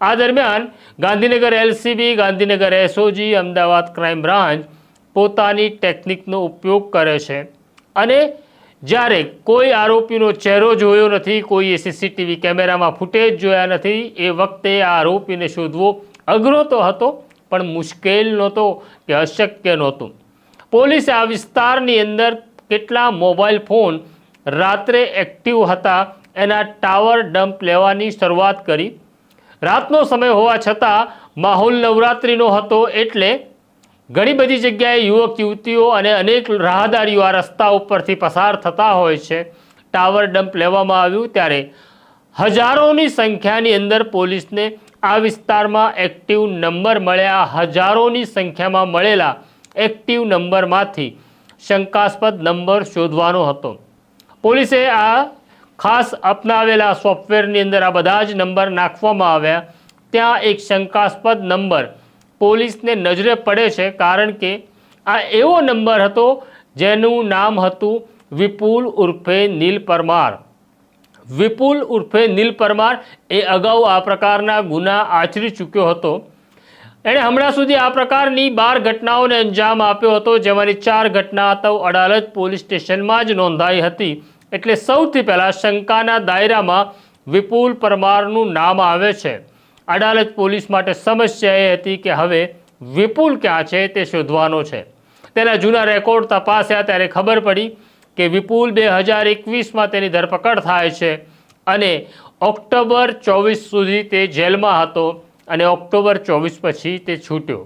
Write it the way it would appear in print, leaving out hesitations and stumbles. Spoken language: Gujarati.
આ દરમિયાન Gandhinagar LCB, Gandhinagar SOG, Ahmedabad crime branch પોતાની ટેકનિકનો ઉપયોગ કરે છે અને જ્યારે કોઈ આરોપીનો ચહેરો જોયો નથી, કોઈ સીસીટીવી કેમેરામાં ફૂટેજ જોયા નથી, એ વખતે આ આરોપીને શોધવો અઘરો તો હતો પણ મુશ્કેલ નહોતો કે અશક્ય નહોતું. પોલીસે આ વિસ્તારની અંદર કેટલા મોબાઈલ ફોન રાત્રે એક્ટિવ હતા એના ટાવર ડમ્પ લેવાની શરૂઆત કરી. રાતનો સમય હોવા છતાં માહોલ નવરાત્રિનો હતો એટલે ઘણી બધી જગ્યાએ યુવક યુવતીઓ અને અનેક રાહદારીઓ આ રસ્તા ઉપરથી પસાર થતા હોય છે. ટાવર ડમ્પ લેવામાં આવ્યું ત્યારે હજારોની સંખ્યાની અંદર પોલીસને આ વિસ્તારમાં એક્ટિવ નંબર મળ્યા. હજારોની સંખ્યામાં મળેલા એક્ટિવ નંબરમાંથી શંકાસ્પદ નંબર શોધવાનો હતો. પોલીસે આ ખાસ અપનાવેલા સોફ્ટવેરની અંદર આ બધા જ નંબર નાખવામાં આવ્યા. ત્યાં એક શંકાસ્પદ નંબર પોલીસને નજરે પડે છે, કારણ કે આ એવો નંબર હતો જેનું નામ હતું વિપુલ ઉર્ફે નીલ પરમાર. વિપુલ ઉર્ફે નીલ પરમાર એ અગાઉ આ પ્રકારના ગુના આચરી ચૂક્યો હતો. એણે હમણાં સુધી આ પ્રકારની 12 ઘટનાઓને અંજામ આપ્યો હતો, જેમાંની 4 ઘટના તો અડાલજ પોલીસ સ્ટેશનમાં જ નોંધાઈ હતી. એટલે સૌથી પહેલાં શંકાના દાયરામાં વિપુલ પરમારનું નામ આવે છે. અડાલજ પોલીસ માટે સમસ્યા એ હતી કે હવે વિપુલ ક્યાં છે તે શોધવાનો છે. તેના જૂના રેકોર્ડ તપાસ્યા ત્યારે ખબર પડી કે વિપુલ 2021માં તેની ધરપકડ થાય છે અને ઓક્ટોબર 24 સુધી તે જેલમાં હતો અને ઓક્ટોબર 24 પછી તે છૂટ્યો.